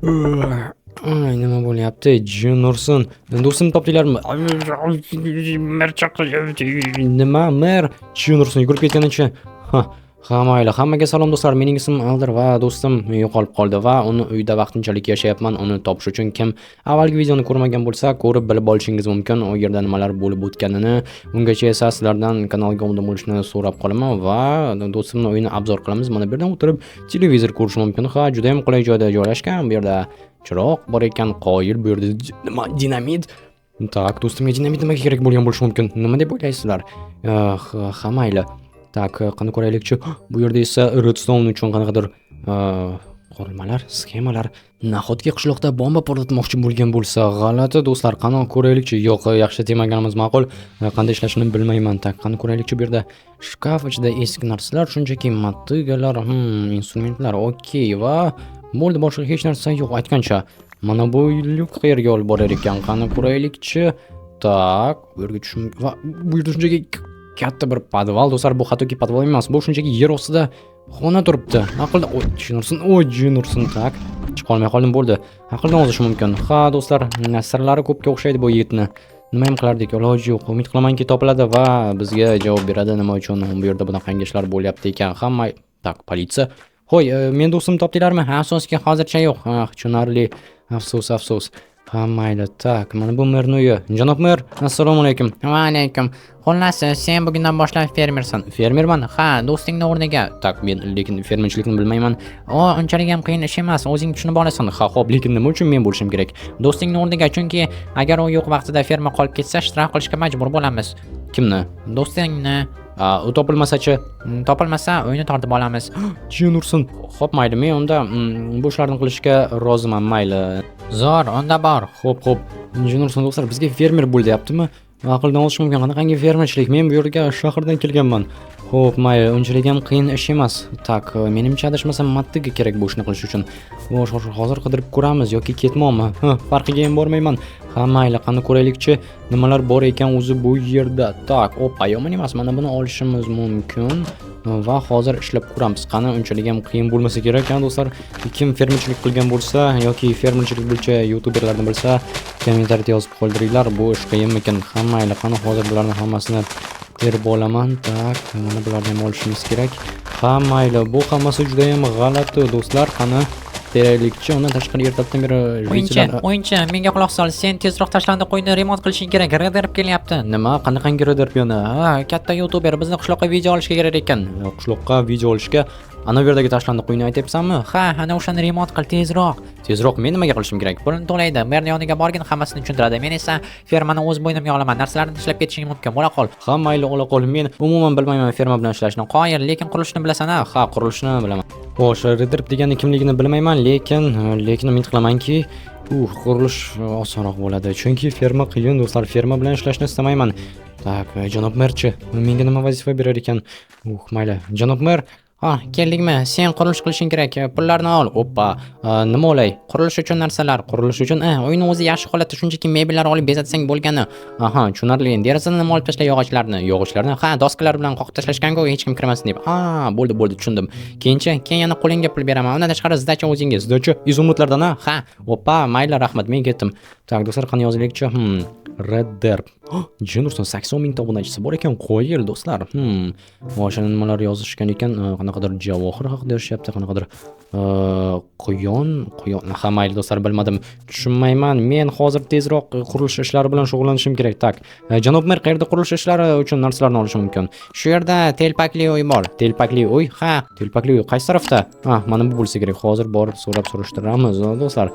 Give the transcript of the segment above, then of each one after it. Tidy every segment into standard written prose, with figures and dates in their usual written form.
Ay, nima bo'lyapti? Jin ursin. Do'stim topdinglarmi? Nima, mer? Jin ursin, yugurib ketganicha. Ha, mayli. Hammaga salom do'stlar. Mening ismim Aldir va do'stim yo'qolib qoldi va uni uyda vaqtinchalik yashayapman. Uni topish uchun kim avvalgi videoni ko'rmagan bo'lsa, ko'rib bilib olishingiz mumkin. U yerda nimalar bo'lib o'tganini. Ungacha esa sizlardan kanalga obuna bo'lishni so'rab qolaman va do'stimning o'yini obzor qilamiz. Mana bu yerdan o'tirib televizor ko'rish mumkin. Ha, juda ham qulay joyda joylashgan. Bu yerda chiroq bor ekan, qoyil. Bu yerda nima, dinamit. Tak, do'stimga dinamit nimaga kerak bo'lgan bo'lishi mumkin? Nima deb o'ylaysizlar? Ha, mayli. Tak, qani ko'raylikchi. Bu yerda esa redstone uchun qanaqadir qurilmalar, sxemalar. Nahotki qishloqda bomba portlatmoqchi bo'lgan bo'lsa, g'alati do'stlar. Qani ko'raylikchi. Yo'q, yaxshi temaganimiz ma'qul. Qanday ishlashini bilmayman. Tak, qani ko'raylikchi. Bu yerda shkaf ichida eski narsalar, shunchaki motigalar, instrumentlar. Okey va bo'ldi, boshqa hech narsa yo'q aytgancha. Mana bu lyuk qayerga olib borar ekan? Qani ko'raylikchi. Tak, bu yerga tushim va bu yerda shunchaki katta bir podval do'stlar. Bu hattoki podval emas, bu shunchaki yer ostida xona turibdi. Aqlda jin ursin, tak. Chiqolmay qoldim, bo'ldi. Aqldan ozishi mumkin. Ha do'stlar, sirlari ko'pga o'xshaydi bu yigitni. Nima ham qilardik, iloji yo'q. Umid qilamanki topiladi va bizga javob beradi nima uchun bu yerda bunaqangi ishlar bo'lyapti ekan. Hamma tak, politsiya. Ho'y, men do'stim topdinglarmi? Afsuski hozircha yo'q. Tushunarli. Afsus. Ha, mayli. Tak, mana bu merning uyi. Janob mer, assalomu alaykum. Va alaykum. Xullas, sen bugundan boshlab fermersan. Fermerman? Ha, do'stingning o'rniga. Tak, men lekin fermerchilikni bilmayman. Unchalik ham qiyin ish emas, o'zing tushunib olasan. Ha, xo'p, lekin nima uchun men bo'lishim kerak? Do'stingning o'rniga, chunki agar u yo'q vaqtida ferma qolib ketsa, shtraf qilishga majbur bo'lamiz. Kimni? Do'stingni. U topilmasa-chi? Topilmasa, uyni tortib olamiz. Jin ursin. Xo'p, mayli, men unda bu ishlarni qilishga roziman, mayli. Zo'r, unda bor. Xo'p. Jin ursin do'stlar, bizga fermer bo'l deyaptimi? Aqldan olish mumkin. Qanaqangi fermerchilik? Men bu yerga shahardan kelganman. Xo'p, mayli, unchalik ham qiyin ish emas. Tak, menimcha adashmasam mattiga kerak bu ishni qilish uchun. Hozir qidirib ko'ramiz yoki ketmoqmi? Farqiga ham bormayman. Ha, mayli, qani ko'raylikchi, nimalar bor ekan o'zi bu yerda. Tak, yomon emas. Mana buni olishimiz mumkin va hozir ishlab ko'ramiz. Qani unchalik ham qiyin bo'lmasa kerak, do'stlar. Kim fermerchilik qilgan bo'lsa yoki fermerchilik bo'yicha youtuberlarni bilsa, kommentariyada yozib qoldiringlar. Bu ish qiyinmikan? Ha, mayli, qani hozir bularning hammasini terib olaman. Tak, mana bularni ham olishimiz kerak. Ha, mayli, bu hammasi juda ham g'alati do'stlar. Qani teraylikchi, undan tashqari ertadan beri O'yinchi, menga quloq sol. Sen tezroq tashlandiq qo'yni remont qilishing kerak. Redirb kelyapti. Nima? Qanaqangi redirb yana? Ha, katta youtuber bizni qishloqqa video olishga kerak ekan. Qishloqqa video olishga ana bu yerdagi tashlandiq qo'yni aytyapsanmi? Ha, ana o'shani remont qil tezroq. Tezroq men nimaga qilishim kerak? Pulni to'laydi. Merni yoniga borgin, hammasini tushuntiradi. Men esa fermani o'z bo'ynimga olaman. Narsalarni tashlab ketishing mumkin. Bo'la qol. Ha, mayli, ola qol. Men umuman bilmayman ferma bilan ishlashni. Qoyil, lekin qurilishni bilasan-a? Ha, qurilishni bilaman. O'sha redirb degani kimligini bilmayman, lekin umid qilamanki qurilish osonroq bo'ladi. Chunki ferma qiyin do'stlar. Ferma bilan ishlashni istamayman. Tak, janob merchi, menga nima vazifa berar ekan? Mayli, janob mer. Keldingmi? Sen qurilish qilishing kerak. Pullarni ol. Nima olay? Qurilish uchun narsalar. Qurilish uchun, uyni o'zi yaxshi holatda, shunchaki mebellar olib bezatsang bo'lgani. Tushunarli. Derazadan nima olib tashla yog'ochlarni. Ha, doskalar bilan qoqib tashlashgan-ku, hech kim kirmasin deb. Bo'ldi, tushundim. Keyin yana qo'lingga pul beraman. Undan tashqari zdacha o'zingiz. Zdacha izumutlardan, Ha. Mayli, rahmat, men ketdim. Tak, do'stlar, qani yozilikchi? Redirb. Jin ursin, 80 ming obunachisi bor ekan, qo'yil do'stlar. O'shani nimalar yozishgan ekan? Qanaqadir javohir haqida yozishyapti, qanaqadir quyon. Ha, mayli do'stlar, bilmadim. Tushunmayman. Men hozir tezroq qurilish ishlari bilan shug'ullanishim kerak. Tak, janob mer, qayerda qurilish ishlari uchun narsalarni olish mumkin? Shu yerda telpakli uy bor. Telpakli uy? Ha, telpakli uy qaysi tarafda? Mana bu bo'lsa kerak. Hozir borib surishtiramiz do'stlar.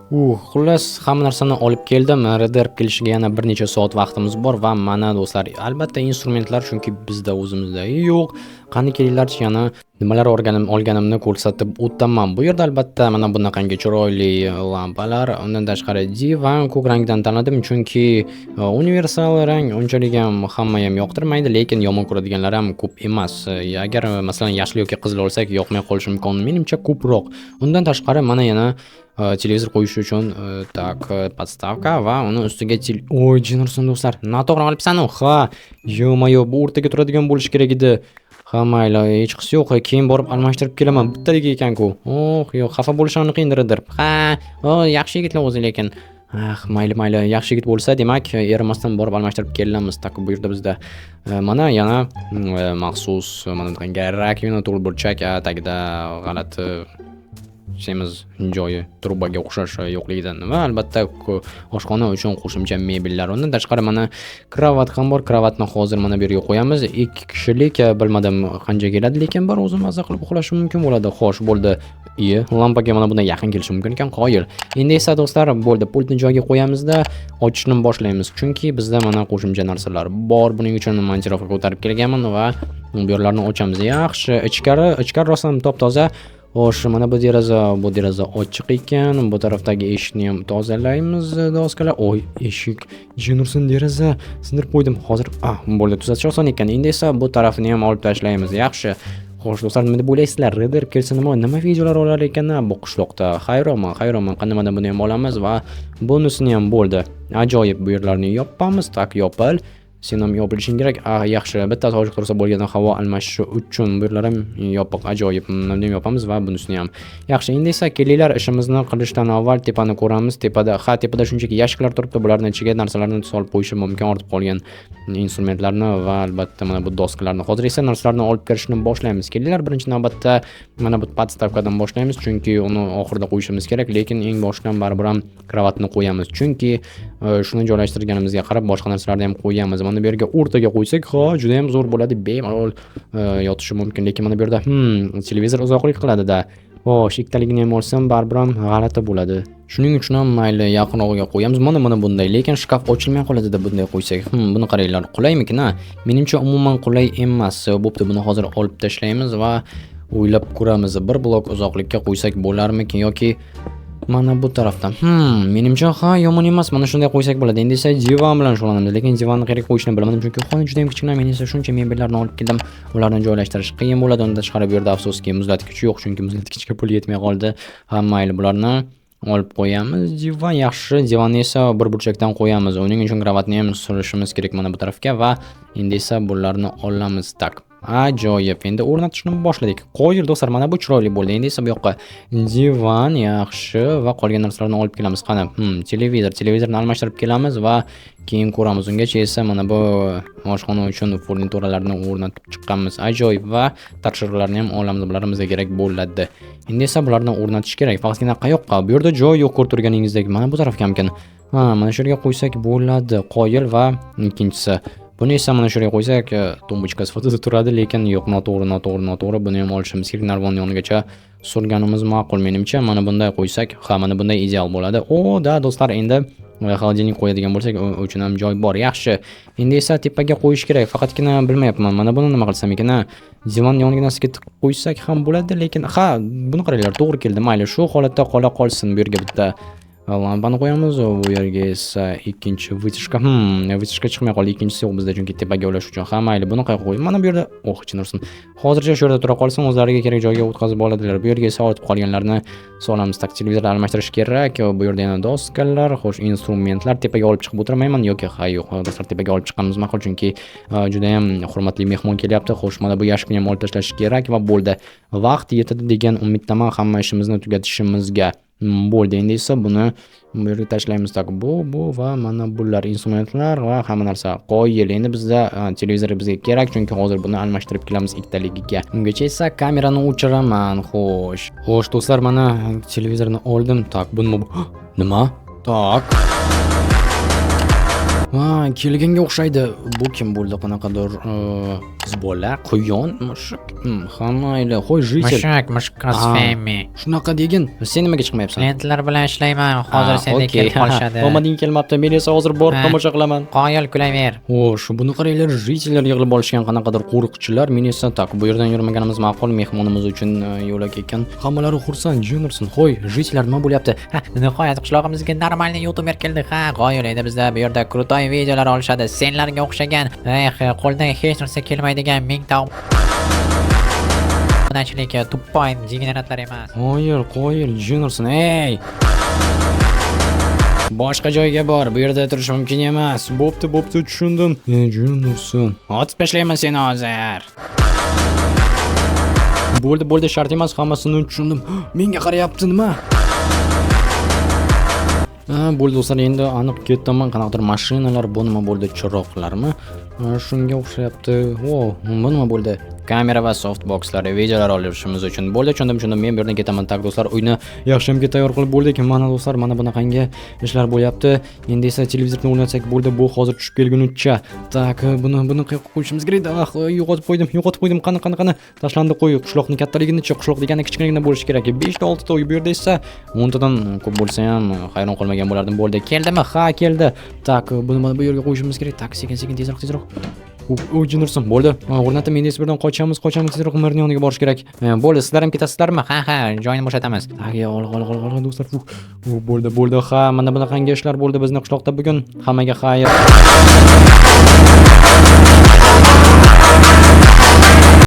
Xullas, hamma narsani olib keldim. Redirb kelishiga yana bir necha soat vaqtimiz bor va mana do'stlar, albatta instrumentlar, chunki bizda o'zimizda yo'q. Qani kelinglarchi, yana nimalar olganimni ko'rsatib o'taman. Bu yerda albatta mana bunaqangi chiroyli lampalar, undan tashqari divan ko'k rangdan tanladim, chunki universal rang unchalik ham hamma ham yoqtirmaydi, lekin yomon ko'radiganlar ham ko'p emas. Agar masalan yashil yoki qizil olsak, yoqmay qolishi mumkin. Menimcha ko'proq. Undan tashqari mana yana televizor qo'yish uchun tak podstavka va uni ustiga jin ursin do'stlar. Noto'g'ri olibsan-ku. Ha, bu o'rtaga turadigan bo'lish kerak edi. Ha mayli, hech qisi yo'q. Keyin borib almashtirib kelaman. Bittadek ekan-ku. Oh, yo'q, xafa bo'lishim qiyindiridir. Ha, o yaxshi yigitlar o'zi lekin. Mayli, yaxshi yigit bo'lsa, demak, erimasdan borib almashtirib kelamiz. Tak bu yerda bizda mana yana maxsus mana bunday garak yana burchak tagida g'alati semiz joyi trubaga o'xshash yo'qligidan va albatta oshxona uchun qo'shimcha mebellar. Undan tashqari mana kravat ham bor. Kravatni hozir mana bu yerga qo'yamiz. 2 kishilik bilmadim qancha keladi, lekin bir o'zim maza qilib uxlashim mumkin bo'ladi. Xo'sh, bo'ldi. Lampaga mana bunday yaqin kelishi mumkin ekan, qoyil. Endi esa do'stlar, bo'ldi, pultni joyiga qo'yamizda ochishni boshlaymiz. Chunki bizda mana qo'shimcha narsalar bor. Buning uchun manchirovka ko'tarib kelganman va bu yerlarni ochamiz. Yaxshi, ichkari rostdan top-toza. Xo'sh, mana bu deraza ochiq ekan. Bu tarafdagi eshikni ham tozalaymiz, doskalar. Oy, eshik, jinursin deraza sindirib qo'ydim. Hozir, bo'ldi, tuzatish oson ekan. Endi esa bu tarafini ham olib tashlaymiz. Yaxshi. Xo'sh, do'stlar, nima deb o'ylaysizlar? Qidirib kelsa nima videolar olar ekan bu qishloqda? Hayronman. Qanday buni ham olamiz va bonusini ham bo'ldi. Ajoyib, bu yerlarni yopamiz. Tak, yopil. Sen ham yopilishing kerak. Yaxshi, bitta sochiq tursa bo'lganda havo almashishi uchun bu yerlar ham yopiq. Ajoyib. Nima yopamiz va bunisini ham. Yaxshi, endi esa kelinglar, ishimizni qilishdan avval tepani ko'ramiz. Tepada shunchaki yashiklar turibdi. Bularning ichiga narsalarni solib qo'yishim mumkin, ortib qolgan instrumentlarni va albatta mana bu doskalarni. Hozir esa narsalarni olib kirishni boshlaymiz. Kelinglar, birinchi navbatda mana bu podstavkadan boshlaymiz, chunki uni oxirida qo'yishimiz kerak, lekin eng boshdan baribir ham kravatni qo'yamiz. Chunki shuni joylashtirganimizga qarab boshqa narsalarni ham qo'yamiz. Mana bu yerga o'rtaga qo'ysak, juda ham zo'r bo'ladi, bemalol yotishi mumkin, lekin mana bu yerda televizor uzoqlik qiladi-da. Xo'sh, ikkitaligini ham olsam baribir ham g'alati bo'ladi. Shuning uchun ham mayli yaqinroqga qo'yamiz. Mana bunday, lekin shkaf ochilmay qoladi-da bunday qo'ysak. Buni qaranglar, qulaymikin, Menimcha umuman qulay emas. Bo'pti, buni hozir olib tashlaymiz va o'ylab ko'ramiz. Bir blok uzoqlikka qo'ysak bo'larmikin yoki mana bu tarafdan. Menimcha yomon emas. Mana shunday qo'ysak bo'ladi. Endi esa divan bilan shug'ullanamiz, lekin divanni qayerga qo'yishni bilmadim, chunki xona juda ham kichkina. Men esa shuncha mebellarni olib keldim. Ularni joylashtirish qiyin bo'ladi. Undan tashqari bu yerda afsuski muzlatgich yo'q, chunki muzlatgichga pul yetmay qoldi. Mayli, bularni olib qo'yamiz. Divan yaxshi. Divanni esa bir burchakdan qo'yamiz. Uning uchun kravatni ham surishimiz kerak mana bu tarafga va endi esa bularni olamiz. Tak. Ajoyib. Endi o'rnatishni boshladik. Qo'yil do'stlar, mana bu chiroyli bo'ldi. Endi esa bu yoqqa divan yaxshi va qolgan narsalarni olib kelamiz. Qani, televizorni almashtirib kelamiz va keyin ko'ramiz. Ungacha esa mana bu oshxona uchun furnituralarni o'rnatib chiqqanmiz. Ajoyib va tarshirlarni ham olamiz. Bularimiz kerak bo'ladi. Endi esa bularni o'rnatish kerak. Faqatgina qayoqqa? Bu yerda joy yo'q, ko'rib turganingizdek. Mana bu tarafga hamkin. Mana shu yerga qo'ysak bo'ladi. Qoyil va ikkinchisi. Buni esa mana shu yerga qo'ysak, tumbuchka sifatida turadi, lekin yo'q, noto'g'ri. Buni ham olishimiz kerak. Narvon yonigacha surganimiz ma'qul menimcha. Mana bunday qo'ysak, mana bunday ideal bo'ladi. Do'stlar, endi xolodilnik qo'yadigan bo'lsak, uchun ham joy bor. Yaxshi. Endi esa tepaga qo'yish kerak. Faqatgina bilmayapman. Mana buni nima qilsam ekan? Divan yoniga qo'ysak ham bo'ladi, lekin buni qaranglar, to'g'ri keldi. Mayli, shu holatda qola qolsin. Bu yerga bitta lampani qo'yamiz. Bu yerga esa ikkinchi vытяжка. Vытяжка chiqmay qoldi. Ikkinchisi yo'q bizda, chunki tepaga ulash uchun. Mayli, buni qayerga qo'yib? Mana bu yerda, chinursin. Hozircha shu yerda tura qolsin, o'zlariga kerak joyga o'tkazib oladilar. Bu yerga esa olib qolganlarni solamiz. Tak, televizorni almashtirish kerak. Bu yerda yana doskalar, xo'sh, instrumentlar. Tepaga olib chiqib o'tirmayman yoki yo'q, do'stlar, tepaga olib chiqqanimiz ma'qul, chunki juda ham hurmatli mehmon kelyapti. Xo'sh, mana bu yashikni ham olib tashlash kerak va bo'ldi. Vaqt yetadi degan umiddaman hamma ishimizni tugatishimizga. Bo'ldi, endi esa buni bu yerga tashlaymiz. Tak, bu va mana bular instrumentlar va hamma narsa qo'yil. Endi bizda televizor bizga kerak, chunki hozir buni almashtirib kelamiz ikkitaligiga. Ungacha esa kamerani o'chiraman. Xo'sh, do'stlar, mana televizorni oldim. Tak, bu nima? Tak. Kelganga o'xshaydi. Bu kim bo'ldi? Qanaqadir qiz bola, quyon, mushuk. Mayli, qo'y, jitel. Mushuk fami. Shunaqa degin. Sen nimaga chiqmayapsan? Lentlar bilan ishlayman. Hozir sendek kelib qolishadi. Omading kelmabdi. Men esa hozir borib tomosha qilaman. Qoyil, kulaver. Xo'sh, buni qaranglar, jitellar yig'ilib olishgan, qanaqadir qo'riqchilar. Men esa tak, bu yerdan yurmaganimiz ma'qul, mehmonimiz uchun yo'lak ekan. Hammalari xursand, jinursin. Qo'y, jitellar nima bo'lyapti? Nihoyat qishlog'imizga normalniy youtuber keldi. Qoyil, endi bizda bu yerda krutoy videolar olishadi. Senlarga o'xshagan, qo'ldan hech narsa kelmaydigan mingta obunachilik tuppoy degeneratlar emas. Qo'yil, jinursin. Boshqa joyga bor. Bu yerda turish mumkin emas. Bo'pti, tushundim. Jinursin. Otib tashlayman seni hozir. Bo'ldi, shart emas, hammasini tushundim. Menga qarayapti nima? Bo'ldi do'stlar, endi aniq ketaman. Qanaqadir mashinalar, bu nima bo'ldi? Chiroqlarmi? Shunga o'xshayapti. Bu nima bo'ldi? Kamera va softboxlar videolar olishimiz uchun bo'ldi. Tushundim. Men bu yerdan ketaman. Tak do'stlar, uyni yaxshimga tayyor qilib bo'ldik. Mana do'stlar, mana bunaqangi ishlar bo'lyapti. Endi esa televizorni o'rnatsak bo'ldi. Bu hozir tushib kelgunicha. Tak, buni qayerga qo'yishimiz kerak? Yo'qotib qo'ydim. Qani. Tashlandi qo'y. Qishloqning kattaligini-chi, qishloq degani kichkinagina bo'lishi kerak. 5 ta 6 ta uy bu yerda esa 10 tadan ko'p bo'lsa ham hayron qolmagan bo'lardim. Bo'ldi. Keldimi? Ha, keldi. Tak, buni mana bu yerga qo'yishimiz kerak. Tak, sekin tezroq. Jinurson bo'ldi. O'rnatib, endi esa birdan qochamiz. Tezroq Umarning yoniga borish kerak. Bo'ldi, sizlar ham ketasizlarmi? Ha, joyini bo'shatamiz. Ol do'stlar. Bo'ldi. Ha, mana bunaqangi ishlar bo'ldi bizning qishloqda bugun. Hammaga xayr.